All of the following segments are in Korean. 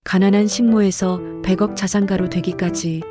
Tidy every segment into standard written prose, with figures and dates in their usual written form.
가난한 식모에서 100억 자산가로 되기까지.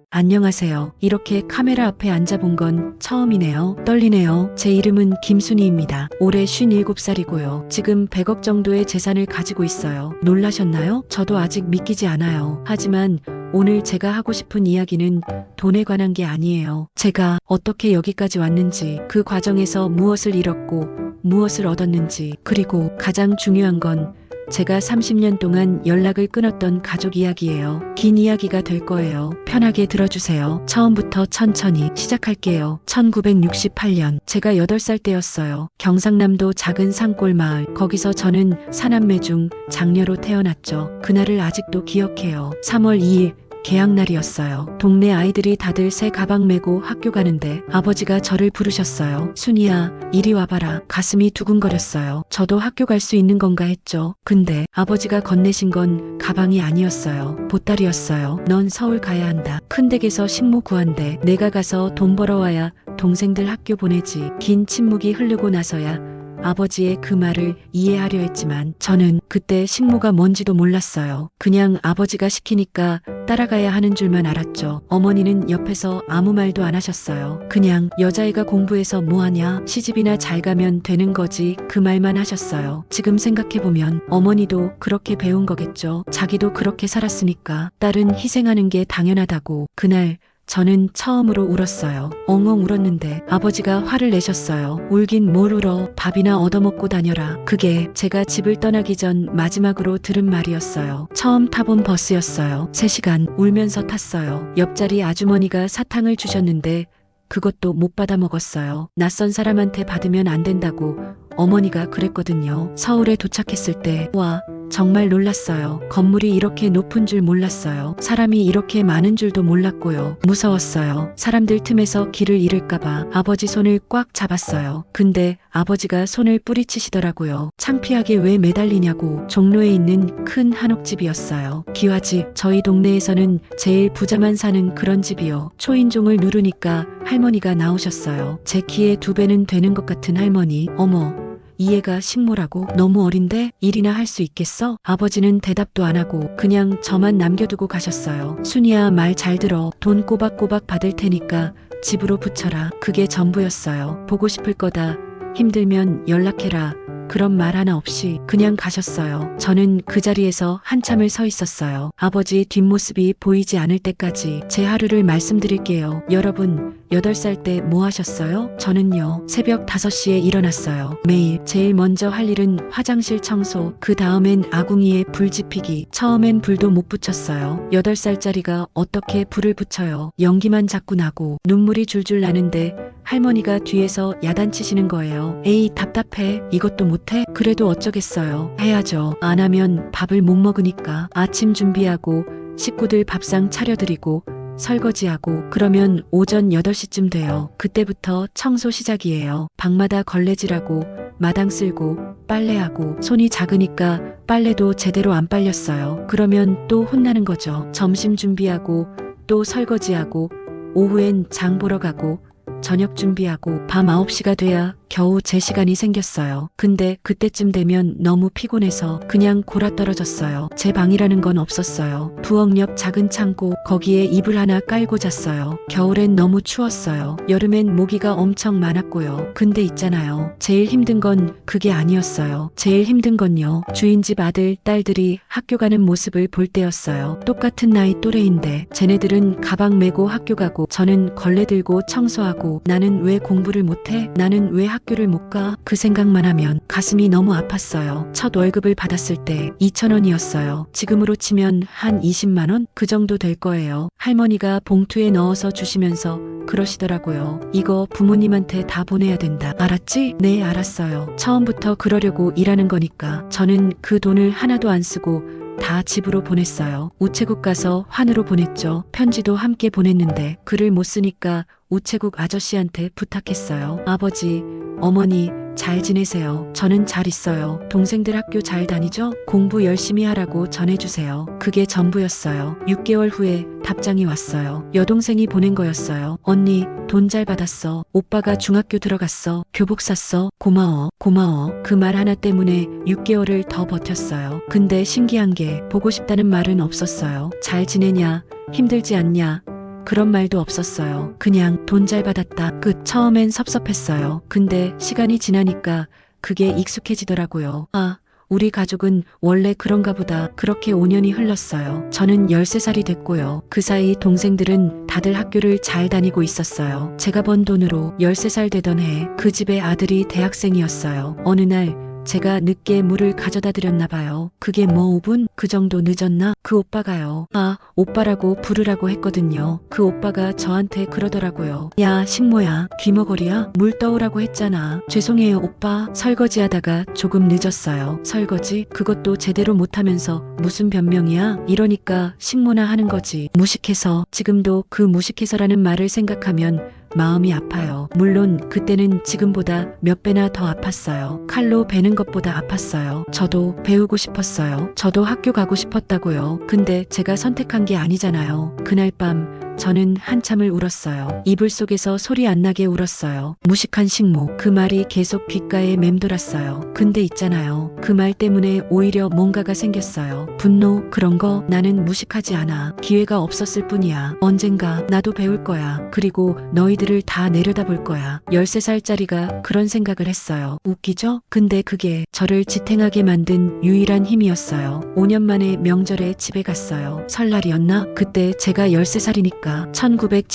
안녕하세요. 이렇게 카메라 앞에 앉아본 건 처음이네요. 떨리네요. 제 이름은 김순희입니다. 올해 57살이고요. 지금 100억 정도의 재산을 가지고 있어요. 놀라셨나요? 저도 아직 믿기지 않아요. 하지만 오늘 제가 하고 싶은 이야기는 돈에 관한 게 아니에요. 제가 어떻게 여기까지 왔는지, 그 과정에서 무엇을 잃었고 무엇을 얻었는지, 그리고 가장 중요한 건 제가 30년 동안 연락을 끊었던 가족 이야기예요. 긴 이야기가 될 거예요. 편하게 들어주세요. 처음부터 천천히 시작할게요. 1968년 제가 8살 때였어요. 경상남도 작은 산골 마을. 거기서 저는 사남매 중 장녀로 태어났죠. 그날을 아직도 기억해요. 3월 2일 개학날이었어요. 동네 아이들이 다들 새 가방 메고 학교 가는데 아버지가 저를 부르셨어요. 순이야, 이리 와봐라. 가슴이 두근거렸어요. 저도 학교 갈 수 있는 건가 했죠. 근데 아버지가 건네신 건 가방이 아니었어요. 보따리였어요. 넌 서울 가야 한다. 큰 댁에서 식모 구한대. 내가 가서 돈 벌어와야 동생들 학교 보내지. 긴 침묵이 흐르고 나서야 아버지의 그 말을 이해하려 했지만 저는 그때 식모가 뭔지도 몰랐어요. 그냥 아버지가 시키니까 따라가야 하는 줄만 알았죠. 어머니는 옆에서 아무 말도 안 하셨어요. 그냥 여자애가 공부해서 뭐하냐, 시집이나 잘 가면 되는 거지, 그 말만 하셨어요. 지금 생각해보면 어머니도 그렇게 배운 거겠죠. 자기도 그렇게 살았으니까 딸은 희생하는 게 당연하다고. 그날 저는 처음으로 울었어요. 엉엉 울었는데 아버지가 화를 내셨어요. 울긴 뭘 울어. 밥이나 얻어먹고 다녀라. 그게 제가 집을 떠나기 전 마지막으로 들은 말이었어요. 처음 타본 버스였어요. 3시간 울면서 탔어요. 옆자리 아주머니가 사탕을 주셨는데 그것도 못 받아 먹었어요. 낯선 사람한테 받으면 안 된다고 어머니가 그랬거든요. 서울에 도착했을 때 와, 정말 놀랐어요. 건물이 이렇게 높은 줄 몰랐어요. 사람이 이렇게 많은 줄도 몰랐고요. 무서웠어요. 사람들 틈에서 길을 잃을까봐 아버지 손을 꽉 잡았어요. 근데 아버지가 손을 뿌리치시더라고요. 창피하게 왜 매달리냐고. 종로에 있는 큰 한옥집이었어요. 기와집. 저희 동네에서는 제일 부자만 사는 그런 집이요. 초인종을 누르니까 할머니가 나오셨어요. 제 키의 2배는 되는 것 같은 할머니. 어머, 이 애가 식모라고? 너무 어린데? 일이나 할 수 있겠어? 아버지는 대답도 안 하고 그냥 저만 남겨두고 가셨어요. 순이야, 말 잘 들어. 돈 꼬박꼬박 받을 테니까 집으로 붙여라. 그게 전부였어요. 보고 싶을 거다. 힘들면 연락해라. 그런 말 하나 없이 그냥 가셨어요. 저는 그 자리에서 한참을 서 있었어요. 아버지 뒷모습이 보이지 않을 때까지. 제 하루를 말씀드릴게요. 여러분, 8살 때 뭐 하셨어요? 저는요, 새벽 5시에 일어났어요. 매일 제일 먼저 할 일은 화장실 청소, 그 다음엔 아궁이에 불 지피기. 처음엔 불도 못 붙였어요. 8살짜리가 어떻게 불을 붙여요? 연기만 자꾸 나고 눈물이 줄줄 나는데 할머니가 뒤에서 야단치시는 거예요. 에이, 답답해. 이것도 못해? 그래도 어쩌겠어요. 해야죠. 안 하면 밥을 못 먹으니까. 아침 준비하고 식구들 밥상 차려드리고 설거지하고 그러면 오전 8시쯤 돼요. 그때부터 청소 시작이에요. 방마다 걸레질하고 마당 쓸고 빨래하고. 손이 작으니까 빨래도 제대로 안 빨렸어요. 그러면 또 혼나는 거죠. 점심 준비하고 또 설거지하고 오후엔 장 보러 가고 저녁 준비하고 밤 9시가 돼야 겨우 제 시간이 생겼어요. 근데 그때쯤 되면 너무 피곤해서 그냥 골아떨어졌어요. 제 방이라는 건 없었어요. 부엌 옆 작은 창고, 거기에 이불 하나 깔고 잤어요. 겨울엔 너무 추웠어요. 여름엔 모기가 엄청 많았고요. 근데 있잖아요. 제일 힘든 건 그게 아니었어요. 제일 힘든 건요, 주인집 아들, 딸들이 학교 가는 모습을 볼 때였어요. 똑같은 나이 또래인데 쟤네들은 가방 메고 학교 가고 저는 걸레 들고 청소하고. 나는 왜 공부를 못해? 나는 왜 학교를 못 가? 그 생각만 하면 가슴이 너무 아팠어요. 첫 월급을 받았을 때 2,000원이었어요. 지금으로 치면 한 20만 원? 그 정도 될 거예요. 할머니가 봉투에 넣어서 주시면서 그러시더라고요. 이거 부모님한테 다 보내야 된다. 알았지? 네, 알았어요. 처음부터 그러려고 일하는 거니까. 저는 그 돈을 하나도 안 쓰고 다 집으로 보냈어요. 우체국 가서 환으로 보냈죠. 편지도 함께 보냈는데 글을 못 쓰니까 우체국 아저씨한테 부탁했어요. 아버지, 어머니, 잘 지내세요. 저는 잘 있어요. 동생들 학교 잘 다니죠? 공부 열심히 하라고 전해주세요. 그게 전부였어요. 6개월 후에 답장이 왔어요. 여동생이 보낸 거였어요. 언니, 돈 잘 받았어. 오빠가 중학교 들어갔어. 교복 샀어. 고마워. 고마워. 그 말 하나 때문에 6개월을 더 버텼어요. 근데 신기한 게 보고 싶다는 말은 없었어요. 잘 지내냐? 힘들지 않냐? 그런 말도 없었어요. 그냥 돈 잘 받았다. 끝. 처음엔 섭섭했어요. 근데 시간이 지나니까 그게 익숙해지더라고요. 아, 우리 가족은 원래 그런가 보다. 그렇게 5년이 흘렀어요. 저는 13살이 됐고요. 그 사이 동생들은 다들 학교를 잘 다니고 있었어요. 제가 번 돈으로 13살 되던 해 그 집의 아들이 대학생이었어요. 어느 날 제가 늦게 물을 가져다 드렸나 봐요. 그게 뭐 5분? 그 정도 늦었나? 그 오빠가요. 아, 오빠라고 부르라고 했거든요. 그 오빠가 저한테 그러더라고요. 야, 식모야, 귀머거리야? 물 떠오라고 했잖아. 죄송해요, 오빠. 설거지 하다가 조금 늦었어요. 설거지? 그것도 제대로 못하면서 무슨 변명이야? 이러니까 식모나 하는 거지. 무식해서. 지금도 그 무식해서라는 말을 생각하면 마음이 아파요. 물론 그때는 지금보다 몇 배나 더 아팠어요. 칼로 베는 것보다 아팠어요. 저도 배우고 싶었어요. 저도 학교 가고 싶었다고요. 근데 제가 선택한 게 아니잖아요. 그날 밤 저는 한참을 울었어요. 이불 속에서 소리 안 나게 울었어요. 무식한 식모. 그 말이 계속 귓가에 맴돌았어요. 근데 있잖아요. 그 말 때문에 오히려 뭔가가 생겼어요. 분노, 그런 거. 나는 무식하지 않아. 기회가 없었을 뿐이야. 언젠가 나도 배울 거야. 그리고 너희들을 다 내려다볼 거야. 13살짜리가 그런 생각을 했어요. 웃기죠? 근데 그게 저를 지탱하게 만든 유일한 힘이었어요. 5년 만에 명절에 집에 갔어요. 설날이었나? 그때 제가 13살이니까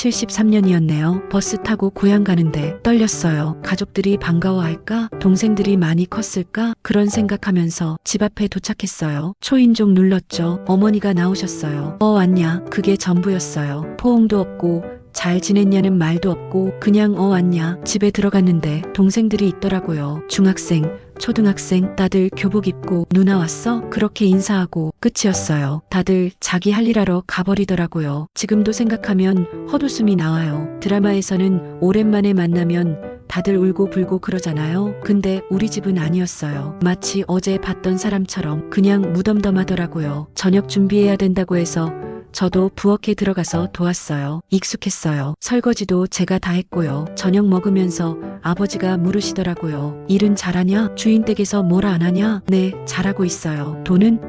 1973년이었네요. 버스 타고 고향 가는데 떨렸어요. 가족들이 반가워할까? 동생들이 많이 컸을까? 그런 생각하면서 집 앞에 도착했어요. 초인종 눌렀죠. 어머니가 나오셨어요. 왔냐? 그게 전부였어요. 포옹도 없고 잘 지냈냐는 말도 없고 그냥 왔냐? 집에 들어갔는데 동생들이 있더라고요. 중학생, 초등학생, 다들 교복 입고 누나 왔어? 그렇게 인사하고 끝이었어요. 다들 자기 할 일 하러 가버리더라고요. 지금도 생각하면 헛웃음이 나와요. 드라마에서는 오랜만에 만나면 다들 울고 불고 그러잖아요. 근데 우리 집은 아니었어요. 마치 어제 봤던 사람처럼 그냥 무덤덤하더라고요. 저녁 준비해야 된다고 해서 저도 부엌에 들어가서 도왔어요. 익숙했어요. 설거지도 제가 다 했고요. 저녁 먹으면서 아버지가 물으시더라고요. 일은 잘하냐? 주인 댁에서 뭐라 안 하냐? 네, 잘하고 있어요. 돈은?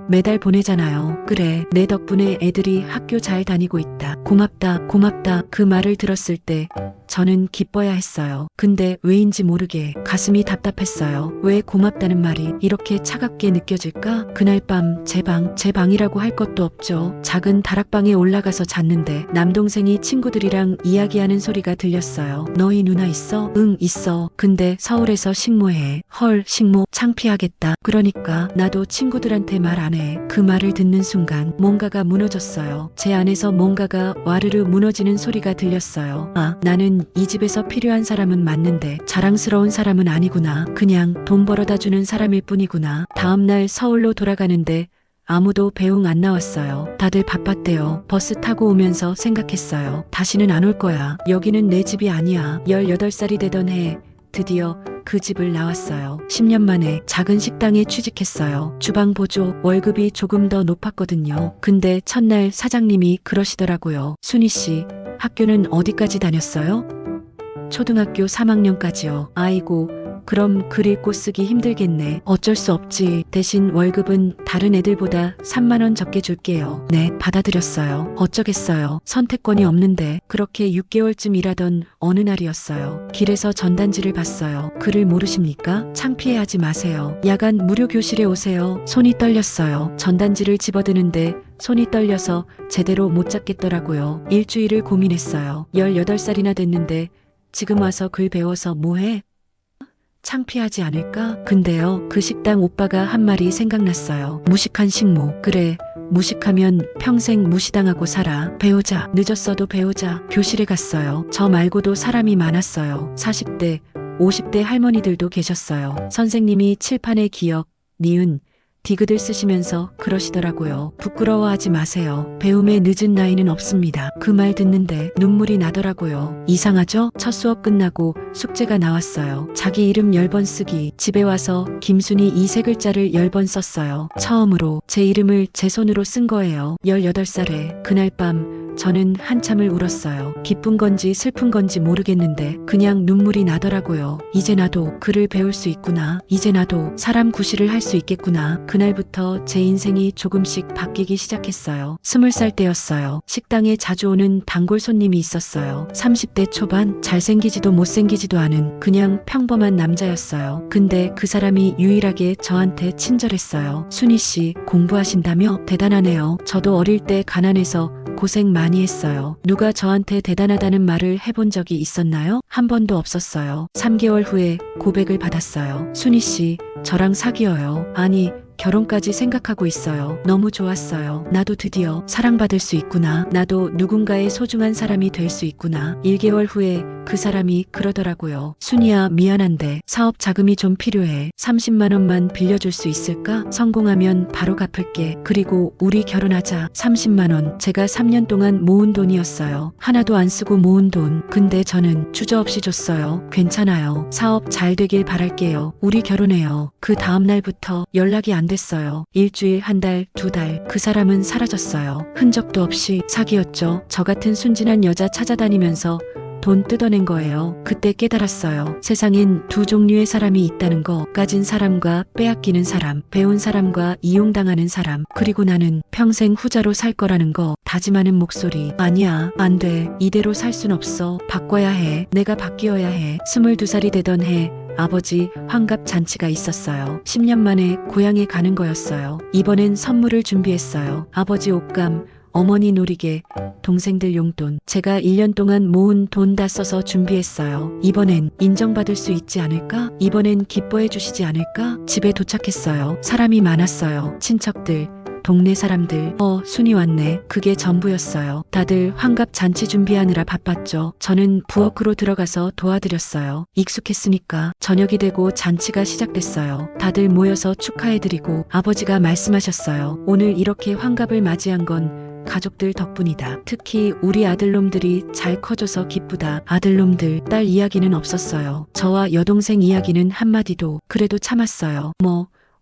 매달 보내잖아요. 그래, 내 덕분에 애들이 학교 잘 다니고 있다. 고맙다, 고맙다. 그 말을 들었을 때 저는 기뻐야 했어요. 근데 왜인지 모르게 가슴이 답답했어요. 왜 고맙다는 말이 이렇게 차갑게 느껴질까? 그날 밤 제 방이라고 할 것도 없죠. 작은 다락방에 올라가서 잤는데 남동생이 친구들이랑 이야기하는 소리가 들렸어요. 너희 누나 있어? 응, 있어. 근데 서울에서 식모해. 헐, 식모 창피하겠다. 그러니까 나도 친구들한테 말 안 해. 그 말을 듣는 순간 뭔가가 무너졌어요. 제 안에서 뭔가가 와르르 무너지는 소리가 들렸어요. 아, 나는 이 집에서 필요한 사람은 맞는데 자랑스러운 사람은 아니구나. 그냥 돈 벌어다 주는 사람일 뿐이구나. 다음날 서울로 돌아가는데 아무도 배웅 안 나왔어요. 다들 바빴대요. 버스 타고 오면서 생각했어요. 다시는 안 올 거야. 여기는 내 집이 아니야. 18살이 되던 해 드디어 그 집을 나왔어요. 10년 만에 작은 식당에 취직했어요. 주방 보조, 월급이 조금 더 높았거든요. 근데 첫날 사장님이 그러시더라고요. 순희 씨, 학교는 어디까지 다녔어요? 초등학교 3학년까지요. 아이고, 그럼 글 읽고 쓰기 힘들겠네. 어쩔 수 없지. 대신 월급은 다른 애들보다 3만 원 적게 줄게요. 네, 받아들였어요. 어쩌겠어요. 선택권이 없는데. 그렇게 6개월쯤 일하던 어느 날이었어요. 길에서 전단지를 봤어요. 글을 모르십니까? 창피해하지 마세요. 야간 무료 교실에 오세요. 손이 떨렸어요. 전단지를 집어드는데 손이 떨려서 제대로 못 잡겠더라고요. 일주일을 고민했어요. 18살이나 됐는데 지금 와서 글 배워서 뭐해? 창피하지 않을까? 근데요, 그 식당 오빠가 한 말이 생각났어요. 무식한 식모. 그래, 무식하면 평생 무시당하고 살아. 배우자. 늦었어도 배우자. 교실에 갔어요. 저 말고도 사람이 많았어요. 40대, 50대 할머니들도 계셨어요. 선생님이 칠판에 기억, 니은, 디귿을 쓰시면서 그러시더라고요. 부끄러워하지 마세요. 배움의 늦은 나이는 없습니다. 그 말 듣는데 눈물이 나더라고요. 이상하죠? 첫 수업 끝나고 숙제가 나왔어요. 자기 이름 10번 쓰기. 집에 와서 김순이 이 세 글자를 10번 썼어요. 처음으로 제 이름을 제 손으로 쓴 거예요. 18살에 그날 밤 저는 한참을 울었어요. 기쁜 건지 슬픈 건지 모르겠는데 그냥 눈물이 나더라고요. 이제 나도 글을 배울 수 있구나. 이제 나도 사람 구실을 할 수 있겠구나. 그날부터 제 인생이 조금씩 바뀌기 시작했어요. 20살 때였어요. 식당에 자주 오는 단골 손님이 있었어요. 30대 초반, 잘생기지도 못생기지도 않은 그냥 평범한 남자였어요. 근데 그 사람이 유일하게 저한테 친절했어요. 순희 씨, 공부하신다며? 대단하네요. 저도 어릴 때 가난해서 고생 많이 했어요. 누가 저한테 대단하다는 말을 해본 적이 있었나요? 한 번도 없었어요. 3개월 후에 고백을 받았어요. 순희 씨, 저랑 사귀어요. 아니, 결혼까지 생각하고 있어요. 너무 좋았어요. 나도 드디어 사랑받을 수 있구나. 나도 누군가의 소중한 사람이 될 수 있구나. 1개월 후에 그 사람이 그러더라고요. 순이야, 미안한데 사업 자금이 좀 필요해. 30만 원만 빌려줄 수 있을까? 성공하면 바로 갚을게. 그리고 우리 결혼하자. 30만 원. 제가 3년 동안 모은 돈이었어요. 하나도 안 쓰고 모은 돈. 근데 저는 주저없이 줬어요. 괜찮아요. 사업 잘 되길 바랄게요. 우리 결혼해요. 그 다음날부터 연락이 안 됐어요. 일주일, 한 달, 2달. 그 사람은 사라졌어요. 흔적도 없이. 사기였죠. 저 같은 순진한 여자 찾아다니면서 돈 뜯어낸 거예요. 그때 깨달았어요. 세상엔 두 종류의 사람이 있다는 거. 가진 사람과 빼앗기는 사람, 배운 사람과 이용당하는 사람. 그리고 나는 평생 후자로 살 거라는 거. 다짐하는 목소리. 아니야, 안 돼. 이대로 살 순 없어. 바꿔야 해. 내가 바뀌어야 해. 22살이 되던 해 아버지 환갑 잔치가 있었어요. 10년 만에 고향에 가는 거였어요. 이번엔 선물을 준비했어요. 아버지 옷감, 어머니 놀이개, 동생들 용돈. 제가 1년 동안 모은 돈 다 써서 준비했어요. 이번엔 인정받을 수 있지 않을까? 이번엔 기뻐해 주시지 않을까? 집에 도착했어요. 사람이 많았어요. 친척들, 동네 사람들. 순이 왔네. 그게 전부였어요. 다들 환갑 잔치 준비하느라 바빴죠. 저는 부엌으로 들어가서 도와드렸어요. 익숙했으니까. 저녁이 되고 잔치가 시작됐어요. 다들 모여서 축하해드리고 아버지가 말씀하셨어요. 오늘 이렇게 환갑을 맞이한 건 가족들 덕분이다. 특히 우리 아들놈들이 잘 커져서 기쁘다. 아들놈들, 딸 이야기는 없었어요. 저와 여동생 이야기는 한마디도. 그래도 참았어요.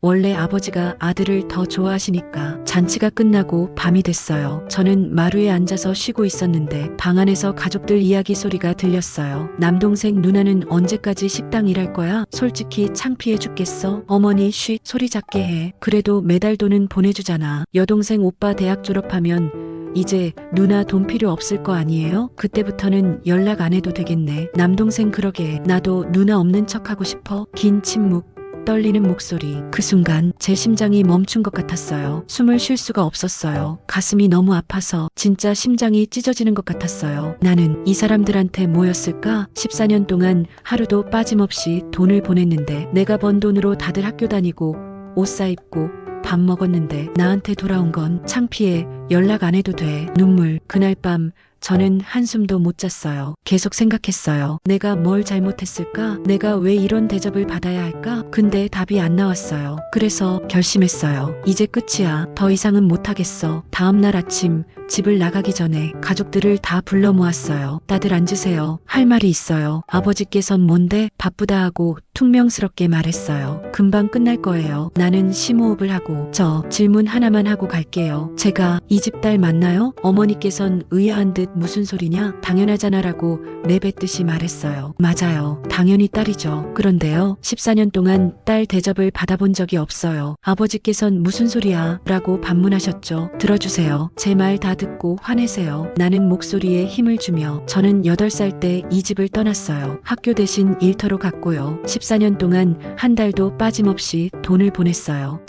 원래 아버지가 아들을 더 좋아하시니까. 잔치가 끝나고 밤이 됐어요. 저는 마루에 앉아서 쉬고 있었는데 방 안에서 가족들 이야기 소리가 들렸어요. 남동생 누나는 언제까지 식당 일할 거야? 솔직히 창피해 죽겠어. 어머니 쉿, 소리 작게 해. 그래도 매달 돈은 보내주잖아. 여동생 오빠 대학 졸업하면 이제 누나 돈 필요 없을 거 아니에요? 그때부터는 연락 안 해도 되겠네. 남동생 그러게. 나도 누나 없는 척하고 싶어. 긴 침묵. 떨리는 목소리. 그 순간 제 심장이 멈춘 것 같았어요. 숨을 쉴 수가 없었어요. 가슴이 너무 아파서 진짜 심장이 찢어지는 것 같았어요. 나는 이 사람들한테 뭐였을까? 14년 동안 하루도 빠짐없이 돈을 보냈는데 내가 번 돈으로 다들 학교 다니고 옷 사입고 밥 먹었는데 나한테 돌아온 건 창피해. 연락 안 해도 돼. 눈물. 그날 밤 저는 한숨도 못 잤어요. 계속 생각했어요. 내가 뭘 잘못했을까? 내가 왜 이런 대접을 받아야 할까? 근데 답이 안 나왔어요. 그래서 결심했어요. 이제 끝이야. 더 이상은 못하겠어. 다음날 아침 집을 나가기 전에 가족들을 다 불러 모았어요. 다들 앉으세요. 할 말이 있어요. 아버지께선 뭔데? 바쁘다 하고 퉁명스럽게 말했어요. 금방 끝날 거예요. 나는 심호흡을 하고 저 질문 하나만 하고 갈게요. 제가 이 집 딸 맞나요? 어머니께선 의아한 듯 무슨 소리냐? 당연하잖아라고 내뱉듯이 말했어요. 맞아요. 당연히 딸이죠. 그런데요. 14년 동안 딸 대접을 받아본 적이 없어요. 아버지께선 무슨 소리야? 라고 반문하셨죠. 들어주세요. 제 말 다 듣고 화내세요. 나는 목소리에 힘을 주며 저는 8살 때 이 집을 떠났어요. 학교 대신 일터로 갔고요. 14년 동안 한 달도 빠짐없이 돈을 보냈어요.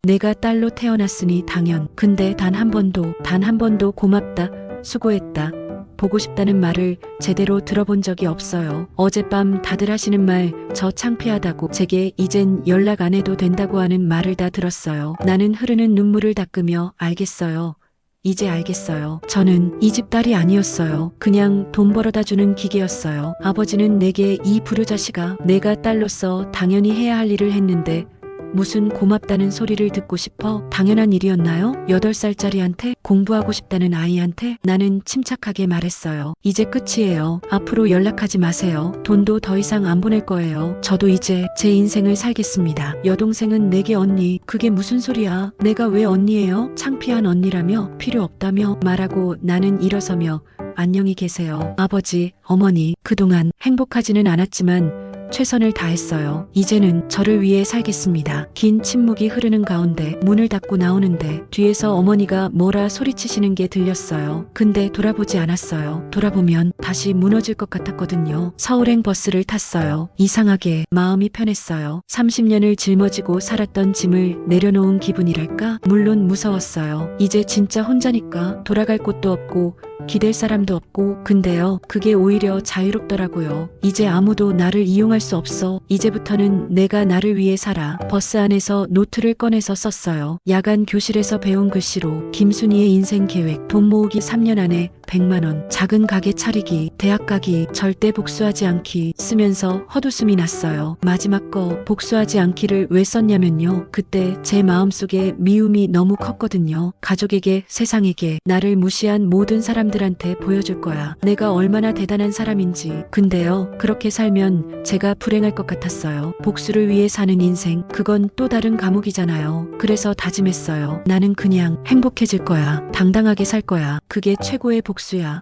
내가 딸로 태어났으니 당연. 근데 단 한 번도 고맙다, 수고했다, 보고 싶다는 말을 제대로 들어본 적이 없어요. 어젯밤 다들 하시는 말, 저 창피하다고, 제게 이젠 연락 안 해도 된다고 하는 말을 다 들었어요. 나는 흐르는 눈물을 닦으며 알겠어요. 이제 알겠어요. 저는 이 집 딸이 아니었어요. 그냥 돈 벌어다 주는 기계였어요. 아버지는 내게 이 불효자식아, 내가 딸로서 당연히 해야 할 일을 했는데 무슨 고맙다는 소리를 듣고 싶어? 당연한 일이었나요? 8살짜리한테? 공부하고 싶다는 아이한테? 나는 침착하게 말했어요. 이제 끝이에요. 앞으로 연락하지 마세요. 돈도 더 이상 안 보낼 거예요. 저도 이제 제 인생을 살겠습니다. 여동생은 내게 언니. 그게 무슨 소리야? 내가 왜 언니예요? 창피한 언니라며? 필요 없다며? 말하고 나는 일어서며 안녕히 계세요. 아버지, 어머니, 그동안 행복하지는 않았지만 최선을 다했어요. 이제는 저를 위해 살겠습니다. 긴 침묵이 흐르는 가운데 문을 닫고 나오는데 뒤에서 어머니가 뭐라 소리치시는 게 들렸어요. 근데 돌아보지 않았어요. 돌아보면 다시 무너질 것 같았거든요. 서울행 버스를 탔어요. 이상하게 마음이 편했어요. 30년을 짊어지고 살았던 짐을 내려놓은 기분이랄까? 물론 무서웠어요. 이제 진짜 혼자니까 돌아갈 곳도 없고 기댈 사람도 없고. 근데요, 그게 오히려 자유롭더라고요. 이제 아무도 나를 이용할 수 없어. 이제부터는 내가 나를 위해 살아. 버스 안에서 노트를 꺼내서 썼어요. 야간 교실에서 배운 글씨로 김순희의 인생 계획. 돈 모으기 3년 안에 100만 원. 작은 가게 차리기. 대학 가기. 절대 복수하지 않기. 쓰면서 헛웃음이 났어요. 마지막 거 복수하지 않기를 왜 썼냐면요. 그때 제 마음속에 미움이 너무 컸거든요. 가족에게, 세상에게, 나를 무시한 모든 사람들한테 보여줄 거야. 내가 얼마나 대단한 사람인지. 근데요, 그렇게 살면 제가 불행할 것 같았어요. 복수를 위해 사는 인생, 그건 또 다른 감옥이잖아요. 그래서 다짐했어요. 나는 그냥 행복해질 거야. 당당하게 살 거야. 그게 최고의 복수야.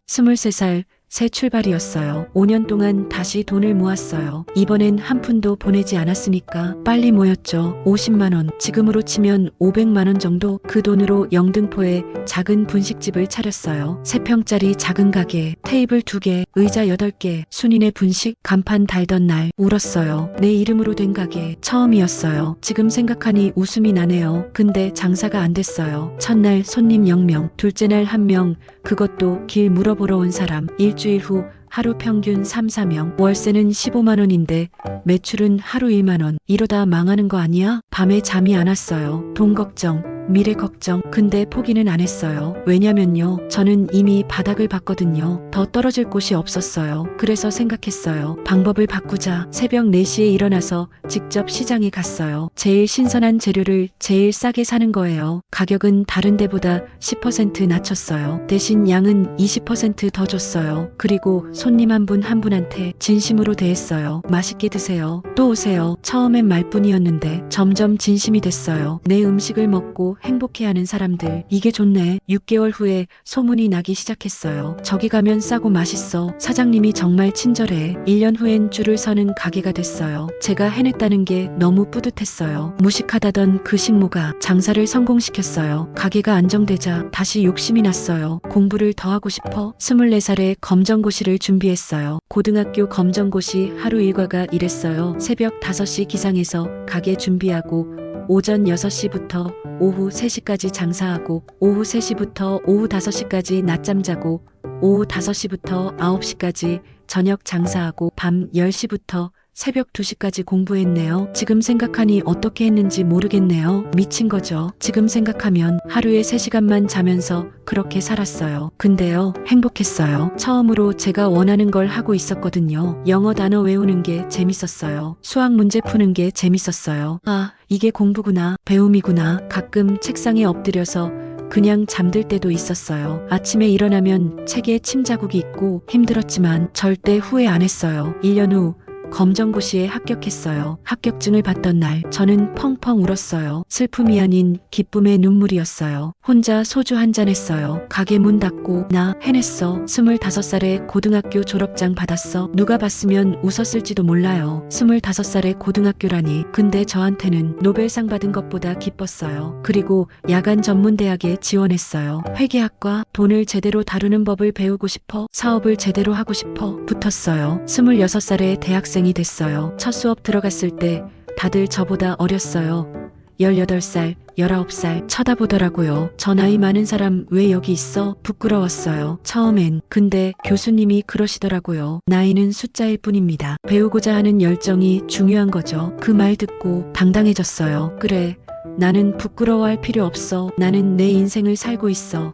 23살, 새 출발이었어요. 5년 동안 다시 돈을 모았어요. 이번엔 한 푼도 보내지 않았으니까 빨리 모였죠. 50만 원, 지금으로 치면 500만 원 정도. 그 돈으로 영등포에 작은 분식집을 차렸어요. 3평짜리 작은 가게, 테이블 2개, 의자 8개, 순인의 분식, 간판 달던 날 울었어요. 내 이름으로 된 가게 처음이었어요. 지금 생각하니 웃음이 나네요. 근데 장사가 안 됐어요. 첫날 손님 0명, 둘째 날 1명, 그것도 길 물어보러 온 사람. 일주일 후 하루 평균 3, 4명. 월세는 15만 원인데 매출은 하루 1만 원. 이러다 망하는 거 아니야? 밤에 잠이 안 왔어요. 돈 걱정, 미래 걱정. 근데 포기는 안 했어요. 왜냐면요, 저는 이미 바닥을 봤거든요. 더 떨어질 곳이 없었어요. 그래서 생각했어요. 방법을 바꾸자. 새벽 4시에 일어나서 직접 시장에 갔어요. 제일 신선한 재료를 제일 싸게 사는 거예요. 가격은 다른 데보다 10% 낮췄어요. 대신 양은 20% 더 줬어요. 그리고 손님 한 분 한 분한테 진심으로 대했어요. 맛있게 드세요. 또 오세요. 처음엔 말뿐이었는데 점점 진심이 됐어요. 내 음식을 먹고 행복해하는 사람들, 이게 좋네. 6개월 후에 소문이 나기 시작했어요. 저기 가면 싸고 맛있어. 사장님이 정말 친절해. 1년 후엔 줄을 서는 가게가 됐어요. 제가 해냈다는 게 너무 뿌듯했어요. 무식하다던 그 식모가 장사를 성공시켰어요. 가게가 안정되자 다시 욕심이 났어요. 공부를 더 하고 싶어 24살에 검정고시를 준비했어요. 고등학교 검정고시 하루 일과가 이랬어요. 새벽 5시 기상해서 가게 준비하고 오전 6시부터 오후 3시까지 장사하고 오후 3시부터 오후 5시까지 낮잠 자고 오후 5시부터 9시까지 저녁 장사하고 밤 10시부터 새벽 2시까지 공부했네요. 지금 생각하니 어떻게 했는지 모르겠네요. 미친 거죠. 지금 생각하면 하루에 3시간만 자면서 그렇게 살았어요. 근데요, 행복했어요. 처음으로 제가 원하는 걸 하고 있었거든요. 영어 단어 외우는 게 재밌었어요. 수학 문제 푸는 게 재밌었어요. 아, 이게 공부구나, 배움이구나. 가끔 책상에 엎드려서 그냥 잠들 때도 있었어요. 아침에 일어나면 책에 침 자국이 있고 힘들었지만 절대 후회 안 했어요. 1년 후 검정고시에 합격했어요. 합격증을 받던 날 저는 펑펑 울었어요. 슬픔이 아닌 기쁨의 눈물이었어요. 혼자 소주 한잔 했어요. 가게 문 닫고 나 해냈어. 25살에 고등학교 졸업장 받았어. 누가 봤으면 웃었을지도 몰라요. 25살에 고등학교라니. 근데 저한테는 노벨상 받은 것보다 기뻤어요. 그리고 야간 전문대학에 지원했어요. 회계학과. 돈을 제대로 다루는 법을 배우고 싶어. 사업을 제대로 하고 싶어. 붙었어요. 26살에 대학생이 됐어요. 첫 수업 들어갔을 때 다들 저보다 어렸어요. 18살, 19살 쳐다보더라고요. 저 나이 많은 사람 왜 여기 있어? 부끄러웠어요. 처음엔. 근데 교수님이 그러시더라고요. 나이는 숫자일 뿐입니다. 배우고자 하는 열정이 중요한 거죠. 그 말 듣고 당당해졌어요. 그래, 나는 부끄러워할 필요 없어. 나는 내 인생을 살고 있어.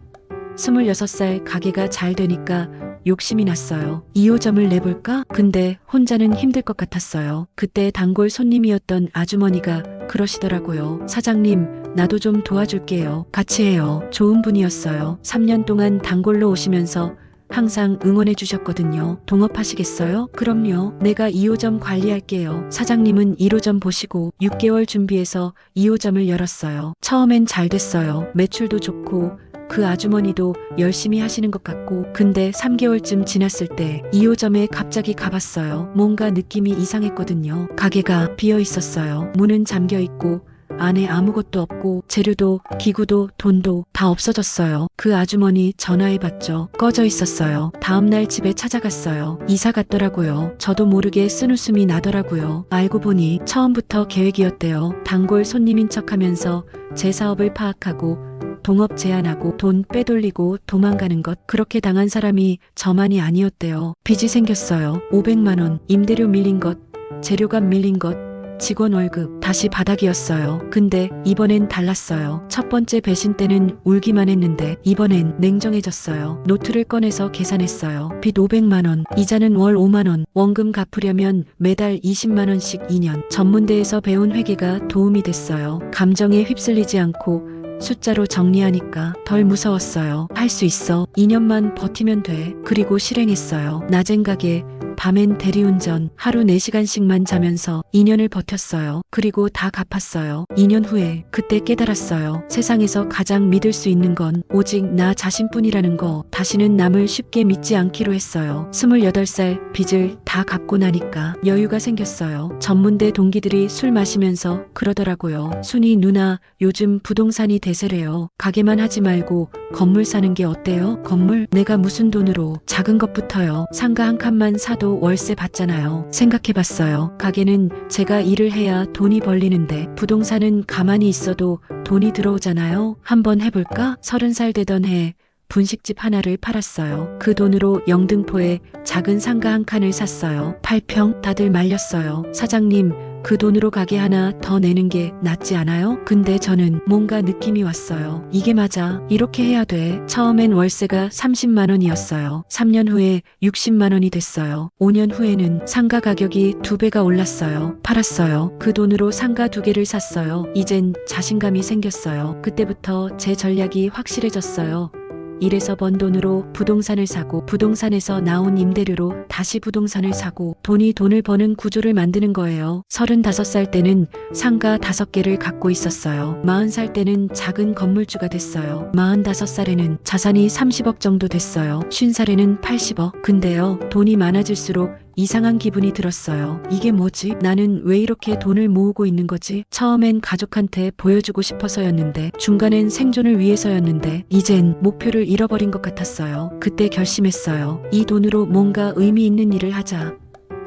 26살 가게가 잘 되니까 욕심이 났어요. 2호점을 내볼까? 근데 혼자는 힘들 것 같았어요. 그때 단골 손님이었던 아주머니가 그러시더라고요. 사장님, 나도 좀 도와줄게요. 같이 해요. 좋은 분이었어요. 3년 동안 단골로 오시면서 항상 응원해 주셨거든요. 동업하시겠어요? 그럼요. 내가 2호점 관리할게요. 사장님은 1호점 보시고 6개월 준비해서 2호점을 열었어요. 처음엔 잘 됐어요. 매출도 좋고 그 아주머니도 열심히 하시는 것 같고, 근데 3개월쯤 지났을 때 2호점에 갑자기 가봤어요. 뭔가 느낌이 이상했거든요. 가게가 비어 있었어요. 문은 잠겨 있고 안에 아무것도 없고 재료도 기구도 돈도 다 없어졌어요. 그 아주머니 전화해봤죠. 꺼져 있었어요. 다음날 집에 찾아갔어요. 이사 갔더라고요. 저도 모르게 쓴웃음이 나더라고요. 알고 보니 처음부터 계획이었대요. 단골 손님인 척하면서 제 사업을 파악하고 동업 제한하고 돈 빼돌리고 도망가는 것. 그렇게 당한 사람이 저만이 아니었대요. 빚이 생겼어요. 500만 원, 임대료 밀린 것, 재료값 밀린 것, 직원 월급 다시 바닥이었어요. 근데 이번엔 달랐어요. 첫 번째 배신 때는 울기만 했는데 이번엔 냉정해졌어요. 노트를 꺼내서 계산했어요. 빚 500만 원, 이자는 월 5만 원, 원금 갚으려면 매달 20만 원씩 2년. 전문대에서 배운 회계가 도움이 됐어요. 감정에 휩쓸리지 않고 숫자로 정리하니까 덜 무서웠어요. 할 수 있어. 2년만 버티면 돼. 그리고 실행했어요. 낮엔 가게, 밤엔 대리운전, 하루 4시간씩만 자면서 2년을 버텼어요. 그리고 다 갚았어요. 2년 후에 그때 깨달았어요. 세상에서 가장 믿을 수 있는 건 오직 나 자신뿐이라는 거. 다시는 남을 쉽게 믿지 않기로 했어요. 28살 빚을 다 갚고 나니까 여유가 생겼어요. 전문대 동기들이 술 마시면서 그러더라고요. 순이 누나, 요즘 부동산이 대세래요. 가게만 하지 말고 건물 사는 게 어때요? 건물? 내가 무슨 돈으로? 작은 것부터요. 상가 한 칸만 사도 월세 받잖아요. 생각해봤어요. 가게는 제가 일을 해야 돈이 벌리는데 부동산은 가만히 있어도 돈이 들어오잖아요. 한번 해볼까? 30살 되던 해 분식집 하나를 팔았어요. 그 돈으로 영등포에 작은 상가 한 칸을 샀어요. 8평. 다들 말렸어요. 사장님, 그 돈으로 가게 하나 더 내는 게 낫지 않아요? 근데 저는 뭔가 느낌이 왔어요. 이게 맞아. 이렇게 해야 돼. 처음엔 월세가 30만 원이었어요. 3년 후에 60만 원이 됐어요. 5년 후에는 상가 가격이 2배가 올랐어요. 팔았어요. 그 돈으로 상가 2개를 샀어요. 이젠 자신감이 생겼어요. 그때부터 제 전략이 확실해졌어요. 일에서 번 돈으로 부동산을 사고 부동산에서 나온 임대료로 다시 부동산을 사고 돈이 돈을 버는 구조를 만드는 거예요. 35살 때는 상가 5개를 갖고 있었어요. 40살 때는 작은 건물주가 됐어요. 45살에는 자산이 30억 정도 됐어요. 50살에는 80억. 근데요, 돈이 많아질수록 이상한 기분이 들었어요. 이게 뭐지? 나는 왜 이렇게 돈을 모으고 있는 거지? 처음엔 가족한테 보여주고 싶어서였는데, 중간엔 생존을 위해서였는데, 이젠 목표를 잃어버린 것 같았어요. 그때 결심했어요. 이 돈으로 뭔가 의미 있는 일을 하자.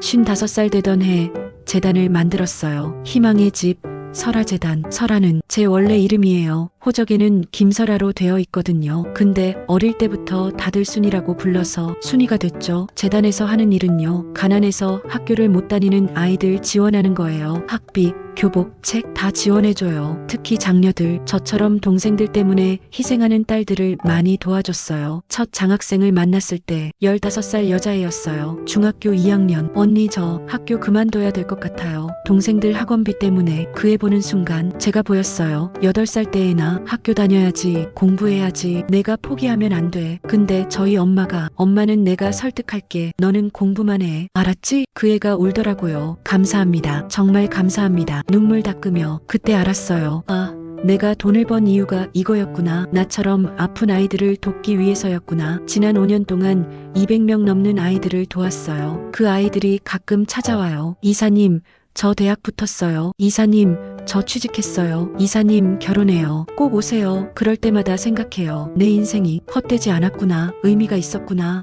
55살 되던 해 재단을 만들었어요. 희망의 집, 설아재단. 설아는 제 원래 이름이에요. 호적에는 김설아로 되어 있거든요. 근데 어릴 때부터 다들 순이라고 불러서 순이가 됐죠. 재단에서 하는 일은요, 가난해서 학교를 못 다니는 아이들 지원하는 거예요. 학비, 교복, 책 다 지원해줘요. 특히 장녀들, 저처럼 동생들 때문에 희생하는 딸들을 많이 도와줬어요. 첫 장학생을 만났을 때 15살 여자애였어요. 중학교 2학년. 언니, 저 학교 그만둬야 될 것 같아요. 동생들 학원비 때문에. 그 애 보는 순간 제가 보였어요. 8살 때에나 학교 다녀야지, 공부해야지, 내가 포기하면 안 돼. 근데 저희 엄마는 내가 설득할게. 너는 공부만 해. 알았지? 그 애가 울더라고요. 감사합니다. 정말 감사합니다. 눈물 닦으며 그때 알았어요. 아, 내가 돈을 번 이유가 이거였구나. 나처럼 아픈 아이들을 돕기 위해서였구나. 지난 5년 동안 200명 넘는 아이들을 도왔어요. 그 아이들이 가끔 찾아와요. 이사님, 저 대학 붙었어요. 이사님, 저 취직했어요. 이사님, 결혼해요. 꼭 오세요. 그럴 때마다 생각해요. 내 인생이 헛되지 않았구나. 의미가 있었구나.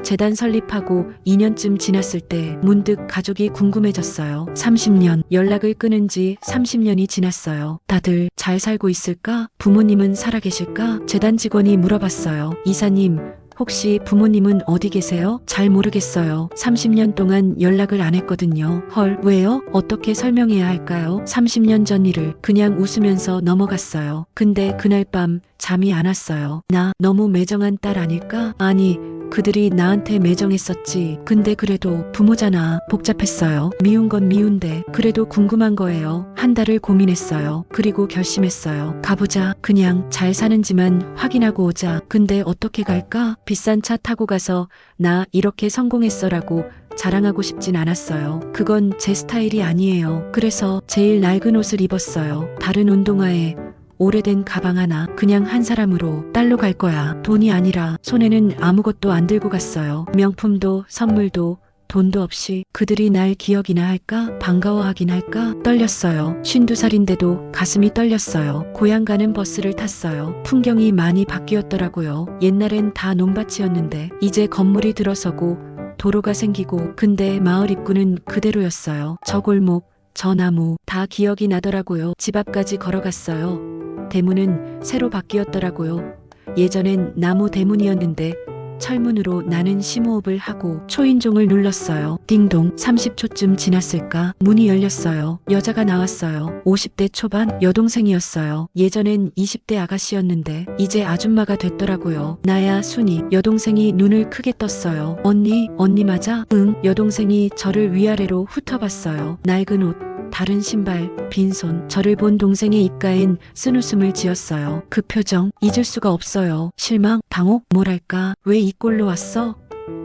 재단 설립하고 2년쯤 지났을 때 문득 가족이 궁금해졌어요. 30년, 연락을 끊은 지 30년이 지났어요. 다들 잘 살고 있을까? 부모님은 살아계실까? 재단 직원이 물어봤어요. 이사님, 혹시 부모님은 어디 계세요? 잘 모르겠어요. 30년 동안 연락을 안 했거든요. 헐, 왜요? 어떻게 설명해야 할까요? 30년 전 일을 그냥 웃으면서 넘어갔어요. 근데 그날 밤 잠이 안 왔어요. 나 너무 매정한 딸 아닐까? 아니, 그들이 나한테 매정했었지. 근데 그래도 부모잖아. 복잡했어요. 미운 건 미운데 그래도 궁금한 거예요. 한 달을 고민했어요. 그리고 결심했어요. 가보자. 그냥 잘 사는지만 확인하고 오자. 근데 어떻게 갈까? 비싼 차 타고 가서 나 이렇게 성공했어라고 자랑하고 싶진 않았어요. 그건 제 스타일이 아니에요. 그래서 제일 낡은 옷을 입었어요. 다른 운동화에 오래된 가방 하나, 그냥 한 사람으로 딸로 갈 거야. 돈이 아니라 손에는 아무것도 안 들고 갔어요. 명품도 선물도 돈도 없이. 그들이 날 기억이나 할까? 반가워하긴 할까? 떨렸어요. 52살인데도 가슴이 떨렸어요. 고향 가는 버스를 탔어요. 풍경이 많이 바뀌었더라고요. 옛날엔 다 논밭이었는데 이제 건물이 들어서고 도로가 생기고, 근데 마을 입구는 그대로였어요. 저 골목, 저 나무 다 기억이 나더라고요. 집 앞까지 걸어갔어요. 대문은 새로 바뀌었더라고요. 예전엔 나무 대문이었는데 철문으로 나는 심호흡을 하고 초인종을 눌렀어요. 띵동. 30초쯤 지났을까? 문이 열렸어요. 여자가 나왔어요. 50대 초반 여동생이었어요. 예전엔 20대 아가씨였는데 이제 아줌마가 됐더라고요. 나야 순이. 여동생이 눈을 크게 떴어요. 언니 맞아? 응. 여동생이 저를 위아래로 훑어봤어요. 낡은 옷, 다른 신발, 빈손. 저를 본 동생의 입가엔 쓴웃음을 지었어요. 그 표정 잊을 수가 없어요. 실망? 당혹? 뭐랄까? 왜 이 꼴로 왔어?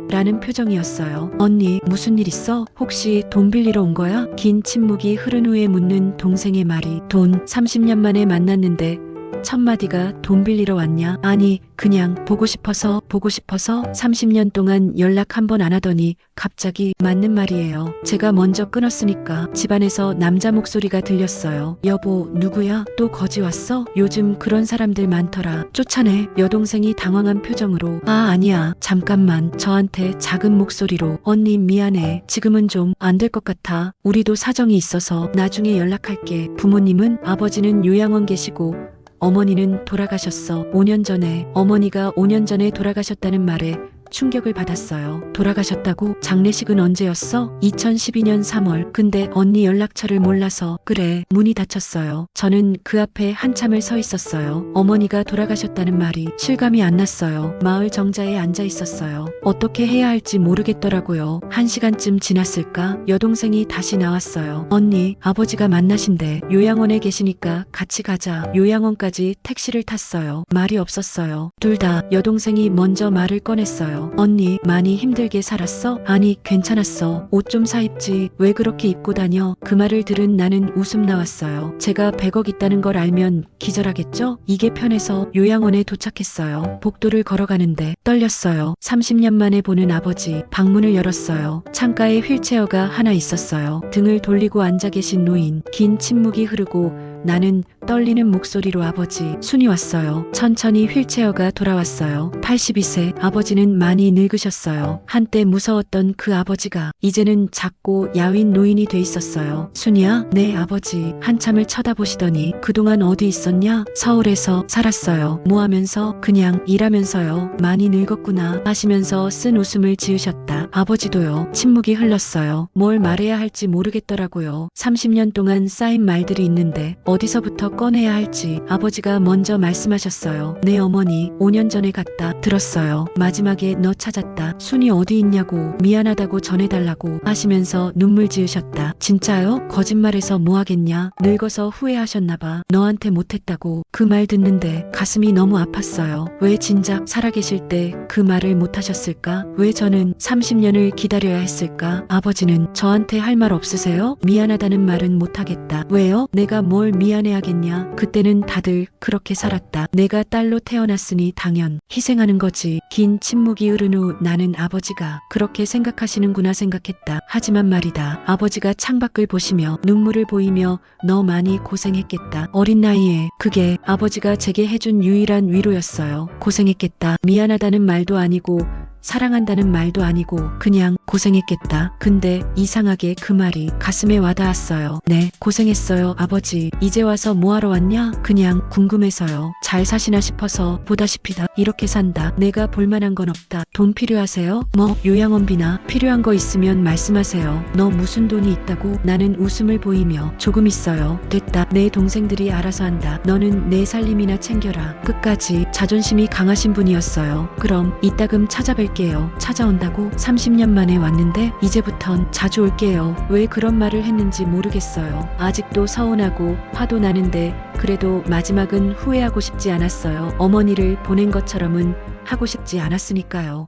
라는 표정이었어요. 언니, 무슨 일 있어? 혹시 돈 빌리러 온 거야? 긴 침묵이 흐른 후에 묻는 동생의 말이. 돈. 30년 만에 만났는데 첫 마디가 돈 빌리러 왔냐? 아니, 그냥 보고 싶어서 30년 동안 연락 한 번 안 하더니 갑자기. 맞는 말이에요. 제가 먼저 끊었으니까. 집안에서 남자 목소리가 들렸어요. 여보, 누구야? 또 거지 왔어? 요즘 그런 사람들 많더라. 쫓아내. 여동생이 당황한 표정으로. 아니야. 잠깐만. 저한테 작은 목소리로. 언니 미안해. 지금은 좀 안 될 것 같아. 우리도 사정이 있어서 나중에 연락할게. 부모님은? 아버지는 요양원 계시고 어머니는 돌아가셨어. 5년 전에. 어머니가 5년 전에 돌아가셨다는 말에 충격을 받았어요. 돌아가셨다고? 장례식은 언제였어? 2012년 3월. 근데 언니 연락처를 몰라서. 그래. 문이 닫혔어요. 저는 그 앞에 한참을 서 있었어요. 어머니가 돌아가셨다는 말이 실감이 안 났어요. 마을 정자에 앉아 있었어요. 어떻게 해야 할지 모르겠더라고요. 1시간쯤 지났을까? 여동생이 다시 나왔어요. 언니, 아버지가 만나신대. 요양원에 계시니까 같이 가자. 요양원까지 택시를 탔어요. 말이 없었어요. 둘 다. 여동생이 먼저 말을 꺼냈어요. 언니, 많이 힘들게 살았어? 아니, 괜찮았어. 옷 좀 사입지. 왜 그렇게 입고 다녀? 그 말을 들은 나는 웃음 나왔어요. 제가 100억 있다는 걸 알면 기절하겠죠? 이게 편해서 요양원에 도착했어요. 복도를 걸어가는데 떨렸어요. 30년 만에 보는 아버지. 방문을 열었어요. 창가에 휠체어가 하나 있었어요. 등을 돌리고 앉아 계신 노인. 긴 침묵이 흐르고 나는 떨리는 목소리로 아버지. 순이 왔어요. 천천히 휠체어가 돌아왔어요. 82세. 아버지는 많이 늙으셨어요. 한때 무서웠던 그 아버지가 이제는 작고 야윈 노인이 돼 있었어요. 순이야? 네, 아버지. 한참을 쳐다보시더니 그동안 어디 있었냐? 서울에서 살았어요. 뭐 하면서? 그냥 일하면서요. 많이 늙었구나 하시면서 쓴 웃음을 지으셨다. 아버지도요. 침묵이 흘렀어요. 뭘 말해야 할지 모르겠더라고요. 30년 동안 쌓인 말들이 있는데 어디서부터 꺼내야 할지. 아버지가 먼저 말씀하셨어요. 내 어머니 5년 전에 갔다. 들었어요. 마지막에 너 찾았다. 순이 어디 있냐고 미안하다고 전해달라고 하시면서 눈물 지으셨다. 진짜요? 거짓말해서 뭐 하겠냐? 늙어서 후회하셨나봐. 너한테 못했다고. 그 말 듣는데 가슴이 너무 아팠어요. 왜 진작 살아계실 때 그 말을 못하셨을까? 왜 저는 30년을 기다려야 했을까? 아버지는 저한테 할 말 없으세요? 미안하다는 말은 못하겠다. 왜요? 내가 뭘 미안해하겠냐? 그때는 다들 그렇게 살았다. 내가 딸로 태어났으니 당연 희생하는 거지. 긴 침묵이 흐른 후 나는 아버지가 그렇게 생각하시는구나 생각했다. 하지만 말이다. 아버지가 창밖을 보시며 눈물을 보이며 너 많이 고생했겠다. 어린 나이에. 그게 아버지가 제게 해준 유일한 위로였어요. 고생했겠다. 미안하다는 말도 아니고 사랑한다는 말도 아니고 그냥 고생했겠다. 근데 이상하게 그 말이 가슴에 와닿았어요. 네, 고생했어요, 아버지. 이제 와서 뭐하러 왔냐? 그냥 궁금해서요. 잘 사시나 싶어서. 보다시피다. 이렇게 산다. 내가 볼만한 건 없다. 돈 필요하세요? 뭐 요양원비나 필요한 거 있으면 말씀하세요. 너 무슨 돈이 있다고? 나는 웃음을 보이며 조금 있어요. 됐다. 내 동생들이 알아서 한다. 너는 내 살림이나 챙겨라. 끝까지 자존심이 강하신 분이었어요. 그럼 이따금 찾아뵐게요. 찾아온다고? 30년 만에 왔는데 이제부턴 자주 올게요. 왜 그런 말을 했는지 모르겠어요. 아직도 서운하고 화도 나는데 그래도 마지막은 후회하고 싶지 않았어요. 어머니를 보낸 것처럼은 하고 싶지 않았으니까요.